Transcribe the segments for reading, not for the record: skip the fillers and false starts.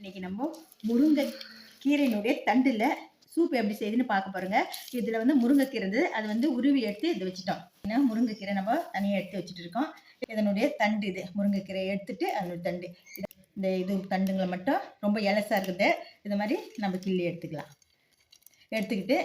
இன்னைக்கு நம்ம முருங்கை கீரையினுடைய தண்டுல சூப் எப்படி செய்யுதுன்னு பார்க்க போறோங்க. இதுல வந்து முருங்கைக்கீரை இருந்தது, அது வந்து உருவி எடுத்து இது வச்சுட்டோம். ஏன்னா முருங்கைக்கீரை நம்ம தனியாக எடுத்து வச்சுட்டு இருக்கோம். இதனுடைய தண்டு இது முருங்கைக்கீரை எடுத்துட்டு அதனுடைய தண்டு இந்த இது தண்டுங்களை மட்டும் ரொம்ப இலசா இருக்குது. இது மாதிரி நம்ம கிள்ளி எடுத்துக்கலாம். எடுத்துக்கிட்டு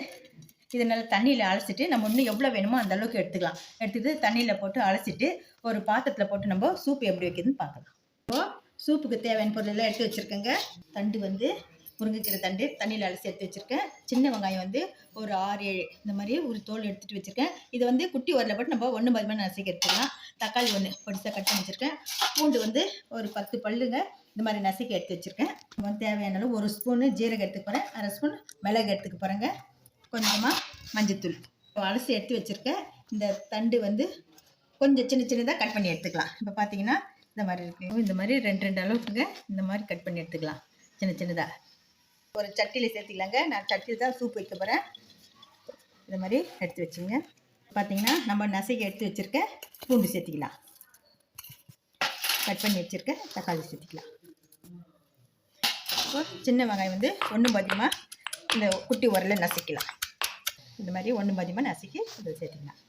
இதை நல்லா தண்ணியில் அலசிட்டு நம்ம இன்னும் எவ்வளோ வேணுமோ அந்த அளவுக்கு எடுத்துக்கலாம். எடுத்துக்கிட்டு தண்ணியில் போட்டு அலசிட்டு ஒரு பாத்திரத்தில் போட்டு நம்ம சூப் எப்படி வைக்கிறதுன்னு பார்க்கலாம். இப்போ சூப்புக்கு தேவையான பொருள் எல்லாம் எடுத்து வச்சுருக்கேங்க. தண்டு வந்து முருங்கைக்கீரை தண்டு தண்ணியில் அலசி எடுத்து வச்சுருக்கேன். சின்ன வெங்காயம் வந்து ஒரு 6-7 இந்த மாதிரி ஒரு தோல் எடுத்துகிட்டு வச்சுருக்கேன். இதை வந்து குட்டி உரலில் போட்டு நம்ம 1 பாதிமாக நசுக்கி எடுத்துக்கலாம். தக்காளி 1 பொடிசாக கட் பண்ணி வச்சுருக்கேன். பூண்டு வந்து ஒரு 10 பல்லுங்க இந்த மாதிரி நசுக்கி எடுத்து வச்சுருக்கேன். நம்ம தேவையான அளவு 1 ஸ்பூனு ஜீரகம் எடுத்துக்க போகிறேன். 1/2 ஸ்பூன் மிளகு எடுத்துக்க போகிறேங்க. கொஞ்சமாக மஞ்சத்தூள். இப்போ அலசி எடுத்து வச்சுருக்கேன். இந்த தண்டு வந்து கொஞ்சம் சின்ன சின்னதாக கட் பண்ணி எடுத்துக்கலாம். இப்போ பார்த்தீங்கன்னா இந்த மாதிரி இருக்குது. இந்த மாதிரி 2 அளவுக்குங்க இந்த மாதிரி கட் பண்ணி எடுத்துக்கலாம் சின்ன சின்னதாக. ஒரு சட்டியில் சேர்த்துக்கலாங்க. நான் சட்டியில் தான் சூப் வைக்க போகிறேன். இந்த மாதிரி எடுத்து வச்சுங்க. பார்த்தீங்கன்னா நம்ம நசுக்கி எடுத்து வச்சுருக்க பூண்டு சேர்த்திக்கலாம். கட் பண்ணி வச்சுருக்க தக்காளி சேர்த்திக்கலாம். இப்போ சின்ன வெங்காயம் வந்து 1 பாதிமாக இந்த குட்டி உரலில் நசுக்கலாம். இந்த மாதிரி 1 பாதிமாக நசுக்கி இதை சேர்த்துக்கலாம்.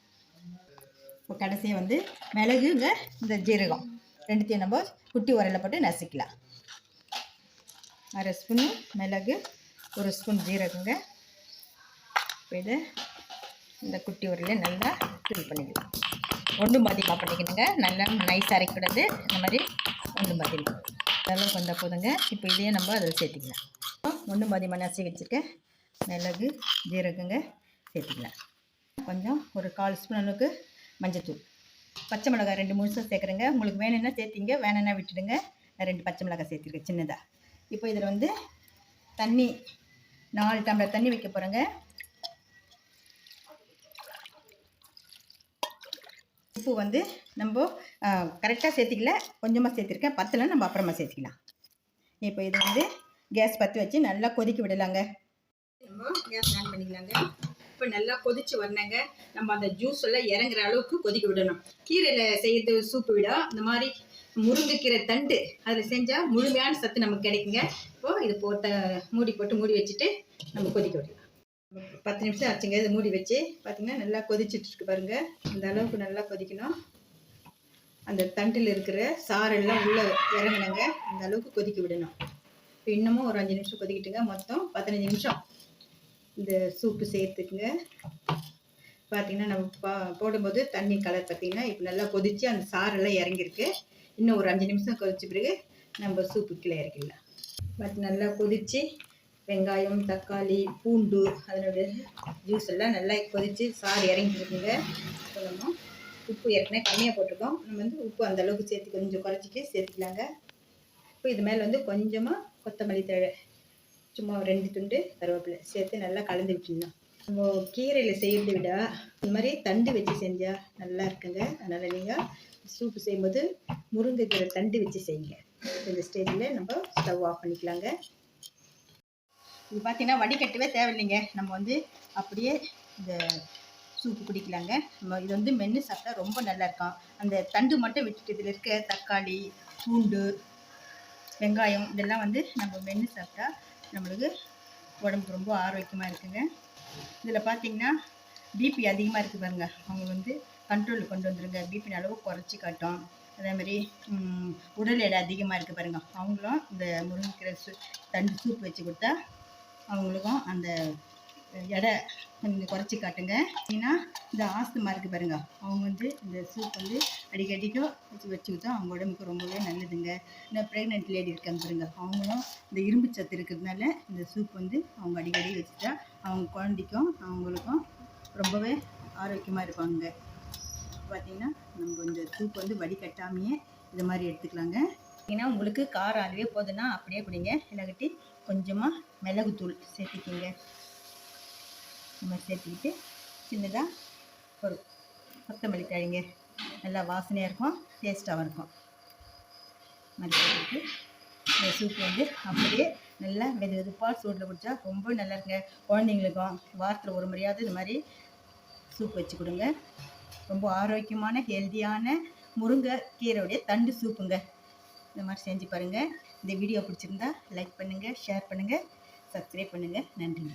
இப்போ கடைசியாக வந்து மிளகுங்க இந்த ஜீரகம் 2த்தையும் நம்ம குட்டி உரலில் போட்டு நசுக்கலாம். 1/2 ஸ்பூனு மிளகு, 1 ஸ்பூன் ஜீரகங்க. இப்போ இதை இந்த குட்டி உரலில் நல்லா தூள் பண்ணிக்கலாம். 1 பாதிமாக பண்ணிக்கணுங்க. நல்லா நைஸ் அரைக்கூடாது. இந்த மாதிரி 1 பாதிமாக அதெல்லாம் கொஞ்சம் போதுங்க. இப்போ இதையே நம்ம அதில் சேர்த்துக்கலாம். 1 பாதிமாக நசுக்கி வச்சுருக்கேன் மிளகு ஜீரகங்க சேர்த்துக்கலாம். கொஞ்சம் ஒரு 1/4 ஸ்பூன் அளவுக்கு மஞ்சத்தூள். பச்சை மிளகாய் 2 முழுசாக சேர்க்குறேங்க. உங்களுக்கு வேணும்னா சேர்த்திங்க, வேணும்னா விட்டுடுங்க. நான் 2 பச்சை மிளகாய் சேர்த்துருக்கேன் சின்னதாக. இப்போ இதில் வந்து தண்ணி 4 டம்ளர் தண்ணி வைக்க போகிறேங்க. உப்பு வந்து நம்ம கரெக்டாக சேர்த்திக்கல, கொஞ்சமாக சேர்த்துருக்கேன். பத்தலைன்னா நம்ம அப்புறமா சேர்த்திக்கலாம். இப்போ இதை வந்து கேஸ் பற்றி வச்சு நல்லா கொதிக்க விடலாங்க. நம்ம கேஸ் ஆன் பண்ணிக்கலாங்க. இப்போ நல்லா கொதிச்சு வரணுங்க. நம்ம அந்த ஜூஸ் எல்லாம் இறங்குற அளவுக்கு கொதிக்க விடணும். கீரையில் செய்யறது சூப்பு விட இந்த மாதிரி முருங்கைக்கீரை தண்டு அதில் செஞ்சால் முழுமையான சத்து நமக்கு கிடைக்குங்க. இப்போது இது போட்டு மூடி வச்சுட்டு நம்ம கொதிக்க விடலாம். 10 நிமிஷம் ஆச்சுங்க. இது மூடி வச்சு பார்த்திங்கன்னா நல்லா கொதிச்சுட்டு இருக்கு பாருங்கள். இந்த அளவுக்கு நல்லா கொதிக்கணும். அந்த தண்டில் இருக்கிற சாரெல்லாம் உள்ளே இறங்கணுங்க. அந்த அளவுக்கு கொதிக்க விடணும். இப்போ இன்னமும் ஒரு 5 நிமிஷம் கொதிக்கிட்டுங்க. மொத்தம் 15 நிமிஷம் இந்த சூப்பு சேர்த்துக்குங்க. பார்த்திங்கன்னா நம்ம போடும்போது தண்ணி கலர் பார்த்திங்கன்னா இப்போ நல்லா கொதித்து அந்த சாரெல்லாம் இறங்கியிருக்கு. இன்னும் ஒரு 5 நிமிஷம் கொதிச்ச பிறகு நம்ம சூப்பு கீழே இறக்கிடலாம். பார்த்து நல்லா கொதித்து வெங்காயம் தக்காளி பூண்டு அதனுடைய ஜூஸ் எல்லாம் நல்லா கொதித்து சாறு இறங்கிருக்குங்க. இப்போ நம்ம உப்பு ஏற்கனவே கம்மியாக போட்டிருக்கோம். நம்ம வந்து உப்பு அந்த அளவுக்கு சேர்த்து கொஞ்சம் குறைச்சிட்டு சேர்த்துக்கலாங்க. இப்போ இது மேலே வந்து கொஞ்சமாக கொத்தமல்லி தழை, சும்மா 2 துண்டு கருவேப்பிலை சேர்த்து நல்லா கலந்து விட்டுடணும். நம்ம கீரையில் செய்கிறத விட இந்த மாதிரி தண்டு வச்சு செஞ்சால் நல்லா இருக்குங்க. அதனால் நீங்கள் சூப்பு செய்யும்போது முருங்கைக்கீரை தண்டு வச்சு செய்யுங்க. இந்த ஸ்டேஜில் நம்ம ஸ்டவ் ஆஃப் பண்ணிக்கலாங்க. இது பார்த்திங்கன்னா வடிகட்டவே தேவையில்லைங்க. நம்ம வந்து அப்படியே இந்த சூப்பு குடிக்கலாங்க. நம்ம இது வந்து மென்று சாப்பிட்டா ரொம்ப நல்லாயிருக்கும். அந்த தண்டு மட்டும் விட்டுட்டு இதில் இருக்க தக்காளி பூண்டு வெங்காயம் இதெல்லாம் வந்து நம்ம மென்று சாப்பிட்டா நம்மளுக்கு உடம்புக்கு ரொம்ப ஆரோக்கியமாக இருக்குங்க. இதில் பார்த்திங்கன்னா பிபி அதிகமாக இருக்குது பாருங்க, அவங்க வந்து கண்ட்ரோலுக்கு கொண்டு வந்துடுங்க. பிபி அளவு குறைச்சி காட்டும். அதே மாதிரி உடல் எடை அதிகமாக இருக்குது பாருங்க, அவங்களும் இந்த முருங்கைக்கீரை தண்டு சூப் வச்சு கொடுத்தா அவங்களுக்கும் அந்த எடை கொஞ்சம் குறைச்சி காட்டுங்க. ஏன்னா இந்த ஆஸ்துமா இருக்குது பாருங்க, அவங்க வந்து இந்த சூப் வந்து அடிக்கடிக்கும் வச்சு கொடுத்தா அவங்க உடம்புக்கு ரொம்பவே நல்லதுங்க. இந்த ப்ரெக்னென்ட் லேடி இருக்காங்க பாருங்க, அவங்களும் இந்த இரும்பு சத்து இருக்கிறதுனால இந்த சூப் வந்து அவங்க அடிக்கடி வச்சுட்டா அவங்க குழந்தைக்கும் அவங்களுக்கும் ரொம்பவே ஆரோக்கியமாக இருப்பாங்க. பார்த்திங்கன்னா நம்ம இந்த சூப் வந்து வடிகட்டாமையே இது மாதிரி எடுத்துக்கலாங்க. ஏன்னா உங்களுக்கு காரம் அதுவே போதுன்னா அப்படியே குடிங்க. இல்லாட்டி கொஞ்சமாக மிளகுத்தூள் சேர்த்துக்கிங்க. நம்ம சேர்த்துக்கிட்டு சின்னதாக ஒரு கொத்தமல்லி தழைங்க, நல்லா வாசனையாக இருக்கும், டேஸ்ட்டாகவும் இருக்கும். மறுபடியும் இந்த சூப் வந்து அப்படியே நல்லா வெதுப்பாக சூடில் குடித்தா ரொம்ப நல்லா இருக்குங்க. குழந்தைங்களுக்கும் வாரத்தில் ஒரு முறையாவது இது மாதிரி சூப் வச்சு கொடுங்க. ரொம்ப ஆரோக்கியமான ஹெல்த்தியான முருங்கை கீரையுடைய தண்டு சூப்புங்க. இந்த மாதிரி செஞ்சு பாருங்கள். இந்த வீடியோ பிடிச்சிருந்தா லைக் பண்ணுங்கள், ஷேர் பண்ணுங்கள், சப்ஸ்கிரைப் பண்ணுங்கள். நன்றி.